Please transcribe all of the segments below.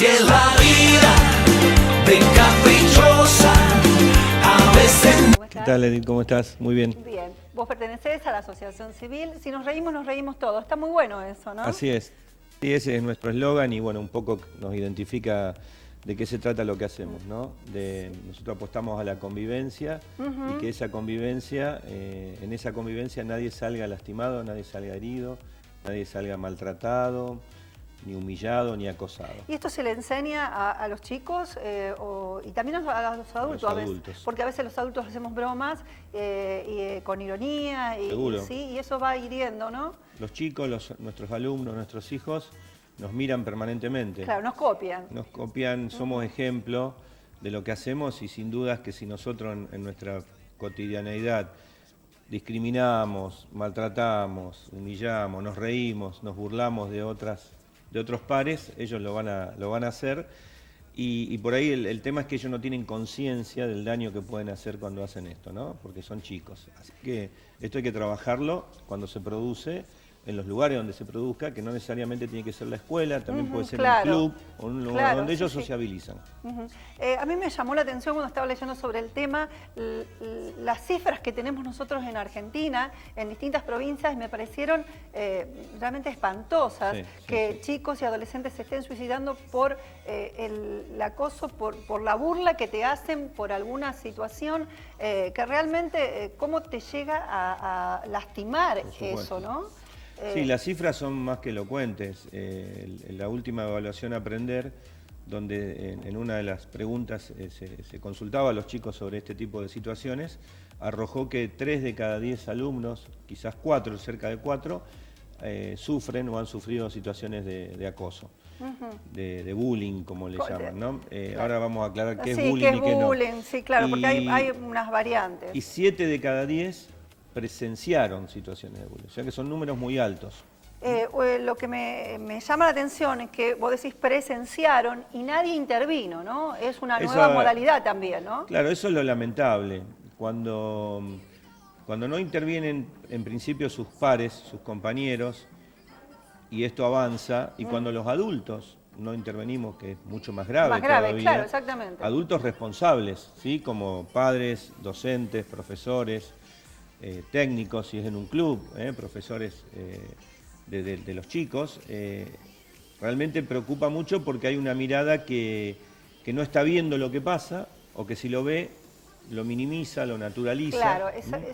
Así es la vida, de caprichosa, a veces... ¿Qué tal, Edith? ¿Cómo estás? Muy bien. Bien. Vos pertenecés a la Asociación Civil. Si nos reímos todos. Está muy bueno eso, ¿no? Así es. Sí, ese es nuestro eslogan y bueno, un poco nos identifica de qué se trata lo que hacemos, ¿no? Nosotros apostamos a la convivencia y que esa convivencia, en esa convivencia nadie salga lastimado, nadie salga herido, nadie salga maltratado, ni humillado, ni acosado. ¿Y esto se le enseña a los chicos y también a los adultos? A los adultos. Porque a veces los adultos hacemos bromas con ironía y eso va hiriendo, ¿no? Los chicos, nuestros alumnos, nuestros hijos, nos miran permanentemente. Claro, nos copian. Nos copian, somos ejemplo de lo que hacemos y sin dudas que si nosotros en nuestra cotidianeidad discriminamos, maltratamos, humillamos, nos reímos, nos burlamos de otros pares, ellos lo van a hacer y por ahí el tema es que ellos no tienen conciencia del daño que pueden hacer cuando hacen esto, ¿no? Porque son chicos. Así que esto hay que trabajarlo cuando se produce, en los lugares donde se produzca, que no necesariamente tiene que ser la escuela, también puede ser un club o un lugar donde ellos sociabilizan. A mí me llamó la atención cuando estaba leyendo sobre el tema, las cifras que tenemos nosotros en Argentina, en distintas provincias, me parecieron realmente espantosas, chicos y adolescentes se estén suicidando por el acoso, por la burla que te hacen por alguna situación, que realmente cómo te llega a lastimar eso, ¿no? Sí, las cifras son más que elocuentes. La última evaluación Aprender, donde en una de las preguntas se consultaba a los chicos sobre este tipo de situaciones, arrojó que 3 de cada 10 alumnos, quizás 4, cerca de 4, sufren o han sufrido situaciones de acoso, de bullying, como le llaman, ¿no? Ahora vamos a aclarar qué es bullying y qué no. Sí, claro, porque hay unas variantes. Y 7 de cada 10 presenciaron situaciones de bullying, o sea que son números muy altos. Lo que me llama la atención es que vos decís presenciaron y nadie intervino, ¿no? Es una nueva modalidad también, ¿no? Claro, eso es lo lamentable. Cuando no intervienen en principio sus pares, sus compañeros, y esto avanza, y cuando los adultos no intervenimos, que es mucho más grave todavía, claro, exactamente. Adultos responsables, ¿sí? Como padres, docentes, profesores, técnicos, si es en un club, profesores de los chicos, realmente preocupa mucho porque hay una mirada que no está viendo lo que pasa, o que si lo ve, lo minimiza, lo naturaliza. Claro,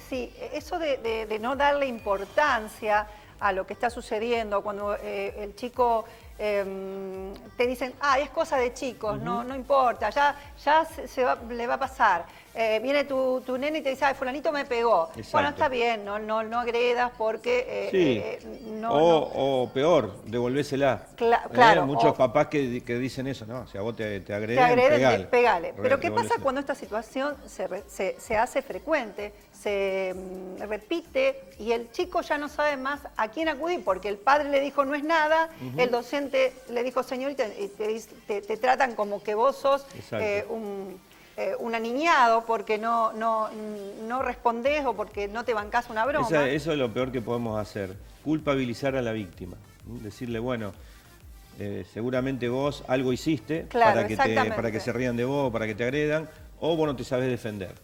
sí, eso de no darle importancia a lo que está sucediendo, cuando el chico te dicen, es cosa de chicos, no importa, ya le va a pasar. Viene tu nene y te dice, fulanito me pegó. Exacto. Bueno, está bien, no agredas porque... o peor, devolvésela. Claro. Muchos papás que dicen eso, ¿no? Si a vos te agreden, pegale. Pero ¿qué pasa cuando esta situación se hace frecuente, se repite y el chico ya no sabe más a quién acudir? Porque el padre le dijo no es nada, el docente le dijo señorita y te tratan como que vos sos un aniñado porque no respondés o porque no te bancás una broma. Eso es lo peor que podemos hacer, culpabilizar a la víctima. Decirle, bueno, seguramente vos algo hiciste para que se rían de vos, para que te agredan, o vos no te sabés defender.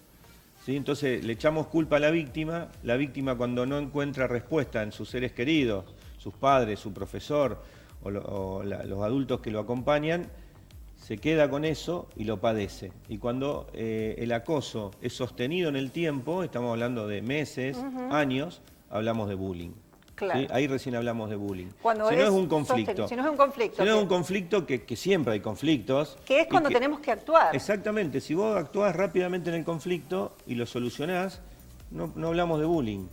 ¿Sí? Entonces le echamos culpa a la víctima cuando no encuentra respuesta en sus seres queridos, sus padres, su profesor o los adultos que lo acompañan, se queda con eso y lo padece. Y cuando el acoso es sostenido en el tiempo, estamos hablando de meses, años, hablamos de bullying. Claro. ¿Sí? Ahí recién hablamos de bullying. Si no es un conflicto. Si no es un conflicto, que siempre hay conflictos. Que es cuando tenemos que actuar. Exactamente. Si vos actuás rápidamente en el conflicto y lo solucionás, no hablamos de bullying.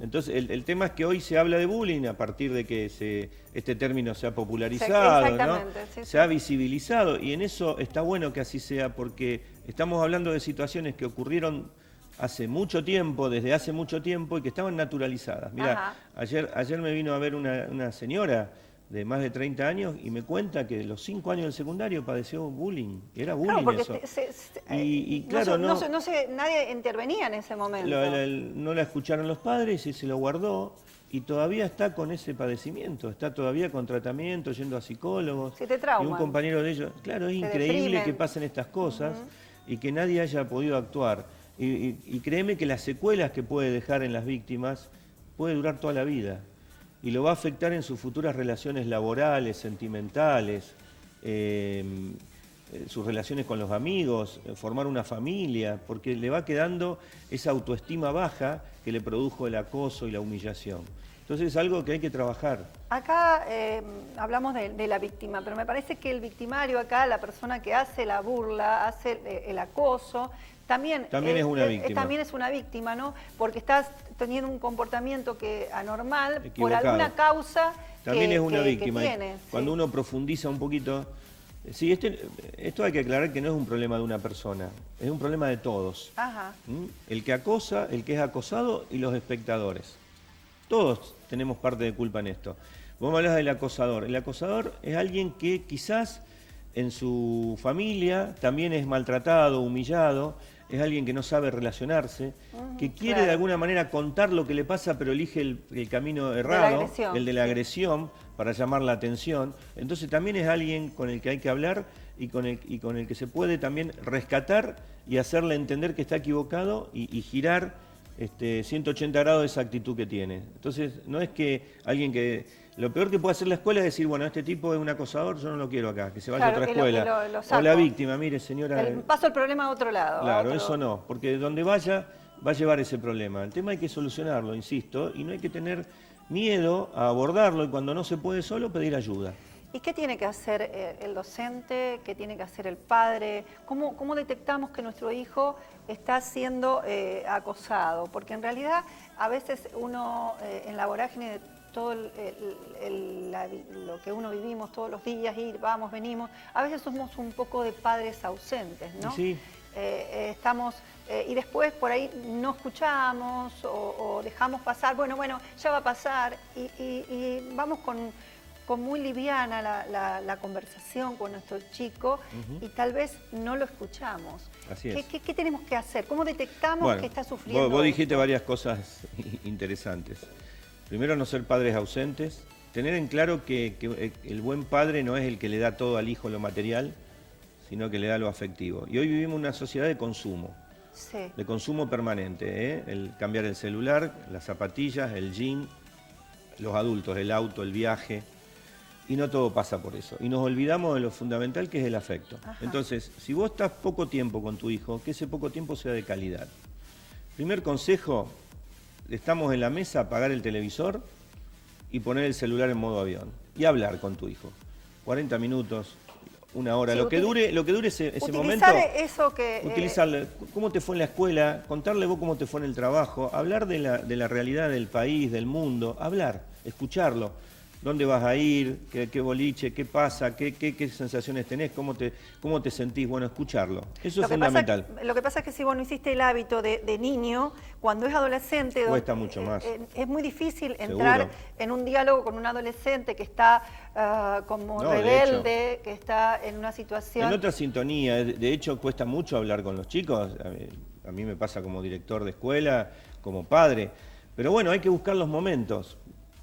Entonces, el tema es que hoy se habla de bullying a partir de que este término se ha popularizado, ¿no? Se ha visibilizado, y en eso está bueno que así sea, porque estamos hablando de situaciones que ocurrieron hace mucho tiempo, desde hace mucho tiempo, y que estaban naturalizadas. Mirá, ayer me vino a ver una señora de más de 30 años y me cuenta que los 5 años del secundario padeció bullying. Era bullying eso. Claro, nadie intervenía en ese momento. No la escucharon los padres y se lo guardó. y todavía está con ese padecimiento, está todavía con tratamiento, yendo a psicólogos. Sí, te trauman. Y un compañero de ellos, claro, es increíble deprimen. que pasen estas cosas y que nadie haya podido actuar. Y créeme que las secuelas que puede dejar en las víctimas puede durar toda la vida y lo va a afectar en sus futuras relaciones laborales, sentimentales, sus relaciones con los amigos, formar una familia, porque le va quedando esa autoestima baja que le produjo el acoso y la humillación. Entonces es algo que hay que trabajar. Acá hablamos de la víctima, pero me parece que el victimario acá, la persona que hace la burla, hace el acoso, también es una víctima. También es una víctima, ¿no? Porque estás teniendo un comportamiento anormal Equivocado. por alguna causa también es una víctima. que tiene. Cuando uno profundiza un poquito... Sí, esto hay que aclarar que no es un problema de una persona, es un problema de todos. Ajá. El que acosa, el que es acosado y los espectadores. Todos tenemos parte de culpa en esto. Vos me hablás del acosador. El acosador es alguien que quizás en su familia también es maltratado, humillado, es alguien que no sabe relacionarse, que quiere de alguna manera contar lo que le pasa, pero elige el camino errado, el de la agresión, para llamar la atención. Entonces también es alguien con el que hay que hablar y con el que se puede también rescatar y hacerle entender que está equivocado y girar 180 grados de esa actitud que tiene. Entonces no es que alguien que... Lo peor que puede hacer la escuela es decir, bueno, este tipo es un acosador, yo no lo quiero acá, que se vaya a otra escuela. Lo o la víctima, mire señora... Paso el problema a otro lado. Claro, eso no, porque donde vaya va a llevar ese problema. El tema hay que solucionarlo, insisto, y no hay que tener miedo a abordarlo y cuando no se puede solo pedir ayuda. ¿Y qué tiene que hacer el docente? ¿Qué tiene que hacer el padre? ¿Cómo detectamos que nuestro hijo está siendo acosado? Porque en realidad a veces uno en la vorágine de todo lo que uno vivimos todos los días, ir, vamos, venimos, a veces somos un poco de padres ausentes, ¿no? Sí. Estamos, y después por ahí no escuchamos o dejamos pasar, bueno, ya va a pasar y vamos con muy liviana la conversación con nuestro chico y tal vez no lo escuchamos. Así es. ¿Qué tenemos que hacer? ¿Cómo detectamos que está sufriendo? Vos dijiste varias cosas interesantes. Primero, no ser padres ausentes, tener en claro que el buen padre no es el que le da todo al hijo lo material, sino que le da lo afectivo. Y hoy vivimos una sociedad de consumo, de consumo permanente, el cambiar el celular, las zapatillas, el jean, los adultos, el auto, el viaje, y no todo pasa por eso. Y nos olvidamos de lo fundamental que es el afecto. Ajá. Entonces, si vos estás poco tiempo con tu hijo, que ese poco tiempo sea de calidad. Primer consejo, estamos en la mesa, apagar el televisor y poner el celular en modo avión y hablar con tu hijo. 40 minutos, una hora, sí, lo que dure ese momento. Eso que... Utilizarlo. ¿Cómo te fue en la escuela? Contarle vos cómo te fue en el trabajo. Hablar de la realidad del país, del mundo. Hablar, escucharlo. ¿Dónde vas a ir? ¿Qué boliche? ¿Qué pasa? ¿Qué sensaciones tenés? ¿Cómo te sentís? Bueno, escucharlo. Eso es fundamental. Lo que pasa es que si vos no hiciste el hábito de niño, cuando es adolescente... Cuesta mucho más. Es muy difícil entrar en un diálogo con un adolescente que está como rebelde, que está en una situación... En otra sintonía. De hecho, cuesta mucho hablar con los chicos. A mí me pasa como director de escuela, como padre. Pero bueno, hay que buscar los momentos.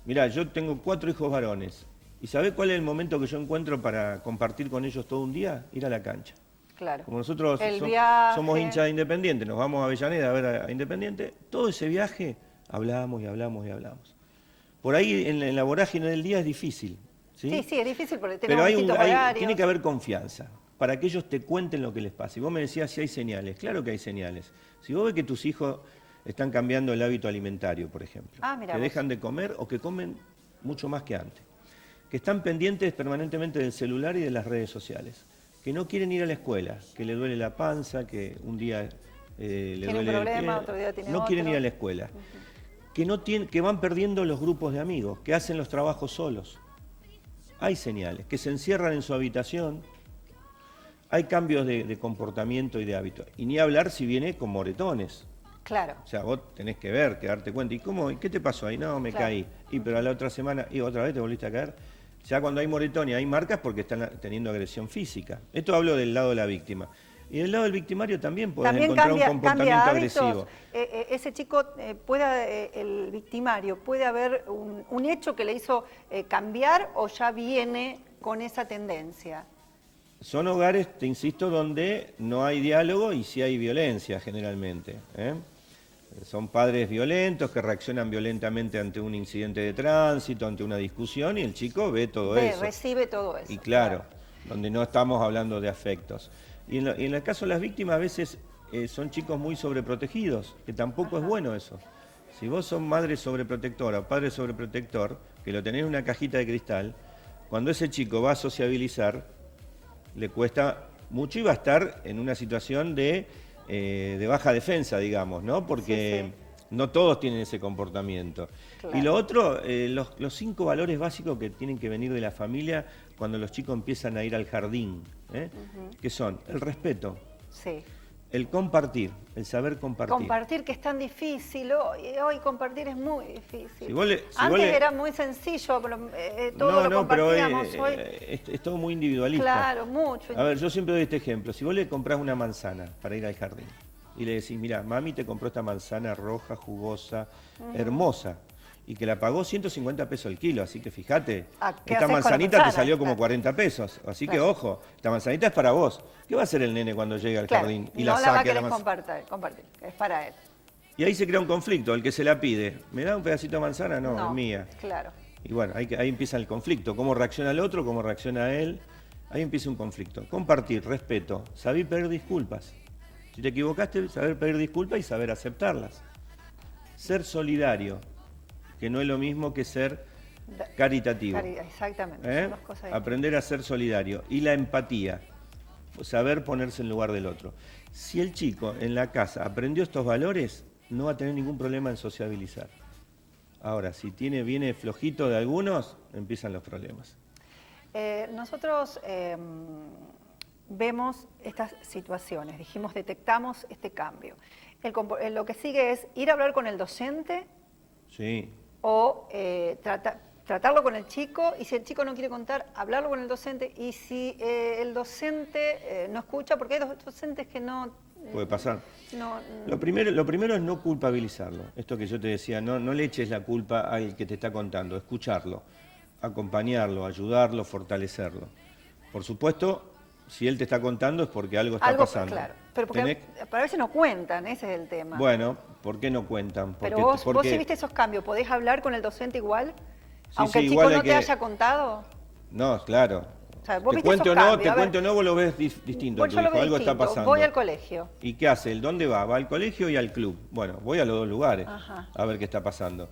Mirá, yo tengo 4 hijos varones. ¿Y sabés cuál es el momento que yo encuentro para compartir con ellos todo un día? Ir a la cancha. Claro. Como nosotros somos hinchas de Independiente, nos vamos a Avellaneda a ver a Independiente, todo ese viaje hablamos y hablamos y hablamos. Por ahí en la vorágine del día es difícil. Sí, es difícil porque tenemos distintos horarios. Tiene que haber confianza para que ellos te cuenten lo que les pasa. Y vos me decías si hay señales. Claro que hay señales. Si vos ves que tus hijos están cambiando el hábito alimentario, por ejemplo, que dejan de comer o que comen mucho más que antes, que están pendientes permanentemente del celular y de las redes sociales, que no quieren ir a la escuela, que le duele la panza, que un día le duele un problema, otro día tiene no quieren ir a la escuela, que van perdiendo los grupos de amigos, que hacen los trabajos solos. Hay señales, que se encierran en su habitación, hay cambios de comportamiento y de hábito. Y ni hablar si viene con moretones. Claro. O sea, vos tenés que ver, que darte cuenta. ¿Y qué te pasó ahí? No, me caí. Pero a la otra semana, y otra vez te volviste a caer. Ya cuando hay moretón y hay marcas porque están teniendo agresión física. Esto hablo del lado de la víctima. Y del lado del victimario también podés encontrar un comportamiento agresivo. Ese chico, el victimario, ¿puede haber un hecho que le hizo cambiar o ya viene con esa tendencia? Son hogares, te insisto, donde no hay diálogo y sí hay violencia generalmente. Son padres violentos que reaccionan violentamente ante un incidente de tránsito, ante una discusión, y el chico ve todo eso. Recibe todo eso. Y claro, donde no estamos hablando de afectos. Y en el caso de las víctimas a veces son chicos muy sobreprotegidos, que tampoco es bueno eso. Si vos sos madre sobreprotectora o padre sobreprotector, que lo tenés en una cajita de cristal, cuando ese chico va a sociabilizar, le cuesta mucho y va a estar en una situación de baja defensa, digamos, ¿no? Porque no todos tienen ese comportamiento. Claro. Y lo otro, los 5 valores básicos que tienen que venir de la familia cuando los chicos empiezan a ir al jardín, que son el respeto, el compartir, el saber compartir. Compartir, que es tan difícil, hoy compartir es muy difícil. Antes era muy sencillo, todo lo compartíamos. Pero es todo muy individualista. Claro, mucho. A ver, yo siempre doy este ejemplo. Si vos le comprás una manzana para ir al jardín y le decís, mira, mami te compró esta manzana roja, jugosa, hermosa, y que la pagó 150 pesos el kilo, así que fíjate, esta manzanita te salió como 40 pesos, así que ojo, esta manzanita es para vos. ¿Qué va a hacer el nene cuando llegue al jardín y la saque? No la va a querer compartir, es para él. Y ahí se crea un conflicto, el que se la pide, ¿me da un pedacito de manzana? No, es mía. Claro. Y bueno, ahí empieza el conflicto, cómo reacciona el otro, cómo reacciona él, ahí empieza un conflicto. Compartir, respeto, saber pedir disculpas. Si te equivocaste, saber pedir disculpas y saber aceptarlas. Ser solidario, que no es lo mismo que ser caritativo. Exactamente. Son dos cosas Aprender a ser solidario. Y la empatía, saber ponerse en lugar del otro. Si el chico en la casa aprendió estos valores, no va a tener ningún problema en sociabilizar. Ahora, si viene flojito de algunos, empiezan los problemas. Nosotros vemos estas situaciones, detectamos este cambio. Lo que sigue es ir a hablar con el docente. Sí. O tratarlo con el chico, y si el chico no quiere contar, hablarlo con el docente, y si el docente no escucha, porque hay docentes que no... Puede pasar. Lo primero es no culpabilizarlo. Esto que yo te decía, no le eches la culpa al que te está contando, escucharlo, acompañarlo, ayudarlo, fortalecerlo. Por supuesto, si él te está contando es porque algo está pasando. Claro, pero porque a veces no cuentan, ese es el tema. Bueno, ¿por qué no cuentan? Pero vos sí viste esos cambios, ¿podés hablar con el docente igual? Aunque el chico no te haya contado. No, claro. O sea, vos te cuento o no, vos lo ves distinto. Pues yo lo veo algo distinto. Está pasando. Voy al colegio. ¿Y qué hace? ¿Dónde va? Va al colegio y al club. Bueno, voy a los dos lugares a ver qué está pasando.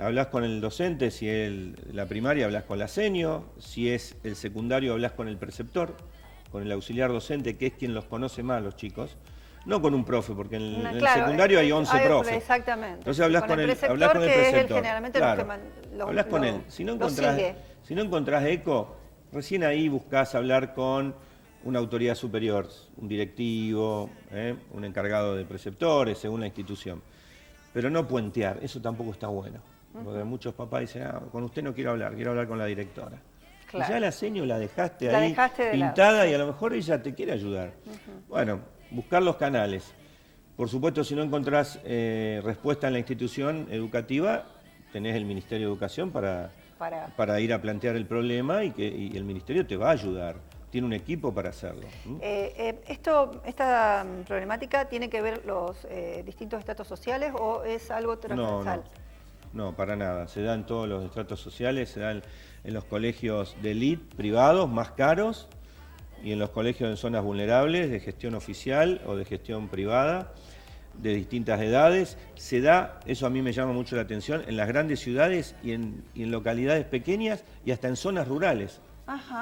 Hablás con el docente, si es la primaria hablas con la senio, si es el secundario hablas con el preceptor, con el auxiliar docente, que es quien los conoce más los chicos, no con un profe, porque en el secundario hay 11 profes. Exactamente. Entonces hablas con el preceptor, que es generalmente hablas con él. Si no encontrás eco, recién ahí buscás hablar con una autoridad superior, un directivo, un encargado de preceptores, según la institución. Pero no puentear, eso tampoco está bueno. Porque muchos papás dicen, con usted no quiero hablar con la directora. Claro. Y ya la seño la dejaste ahí pintada y a lo mejor ella te quiere ayudar. Bueno, buscar los canales. Por supuesto, si no encontrás respuesta en la institución educativa, tenés el Ministerio de Educación para ir a plantear el problema y el Ministerio te va a ayudar. Tiene un equipo para hacerlo. ¿Esta problemática tiene que ver los distintos estratos sociales o es algo transversal? No, para nada. Se da en todos los estratos sociales, se da en los colegios de élite privados más caros y en los colegios en zonas vulnerables de gestión oficial o de gestión privada de distintas edades. Se da, eso a mí me llama mucho la atención, en las grandes ciudades y en localidades pequeñas y hasta en zonas rurales.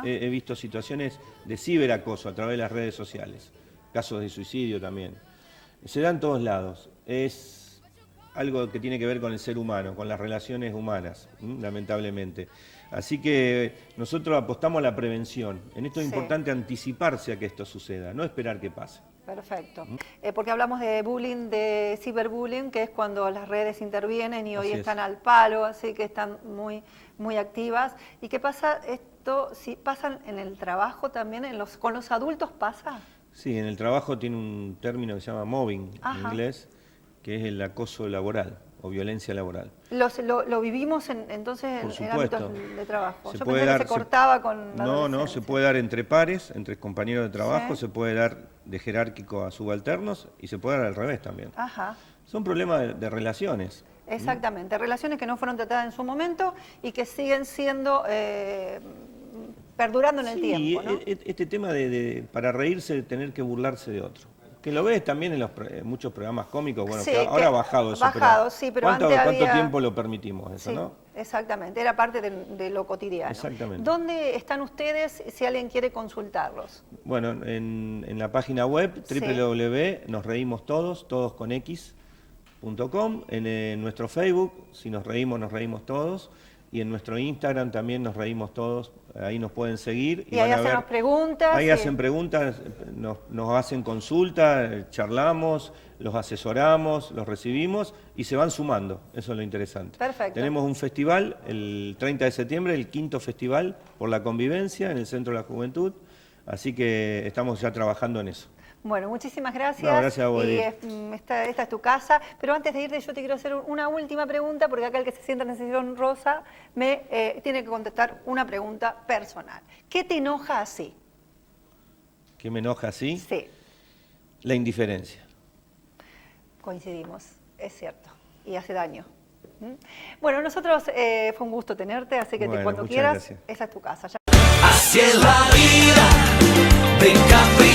He visto situaciones de ciberacoso a través de las redes sociales, casos de suicidio también. Se da en todos lados. Es algo que tiene que ver con el ser humano, con las relaciones humanas, lamentablemente. Así que nosotros apostamos a la prevención. En esto es importante anticiparse a que esto suceda, no esperar que pase. Perfecto. Porque hablamos de bullying, de ciberbullying, que es cuando las redes intervienen y hoy están al palo, así que están muy activas. ¿Y qué pasa? ¿Esto si pasan en el trabajo también? ¿Con los adultos pasa? Sí, en el trabajo tiene un término que se llama mobbing en inglés, que es el acoso laboral o violencia laboral. Lo vivimos entonces en ámbitos de trabajo. Yo pensé que se cortaba con la No, se puede dar entre pares, entre compañeros de trabajo, se puede dar de jerárquico a subalternos y se puede dar al revés también. Ajá. Son problemas de relaciones. Exactamente, relaciones que no fueron tratadas en su momento y que siguen siendo... perdurando en el tiempo, ¿no? Este tema de para reírse de tener que burlarse de otro. Que lo ves también en muchos programas cómicos, bueno, que ahora ha bajado eso. Pero ¿cuánto antes tiempo lo permitimos eso, no? Exactamente, era parte de lo cotidiano. Exactamente. ¿Dónde están ustedes si alguien quiere consultarlos? Bueno, en la página web www.nosreimostodos, todos con x.com, en nuestro Facebook, si nos reímos todos, y en nuestro Instagram también nos reímos todos, ahí nos pueden seguir. Y ahí hacen preguntas. Ahí hacen preguntas, nos hacen consultas, charlamos, los asesoramos, los recibimos y se van sumando, eso es lo interesante. Perfecto. Tenemos un festival el 30 de septiembre, el 5º Festival por la Convivencia en el Centro de la Juventud, así que estamos ya trabajando en eso. Bueno, muchísimas gracias. No, gracias a vos, y esta es tu casa. Pero antes de irte, yo te quiero hacer una última pregunta, porque acá el que se sienta en el sillón rosa me tiene que contestar una pregunta personal. ¿Qué te enoja así? ¿Qué me enoja así? Sí. La indiferencia. Coincidimos, es cierto. Y hace daño. Bueno, nosotros fue un gusto tenerte, así que cuando quieras, gracias. esa es tu casa. Así es la vida, ven café.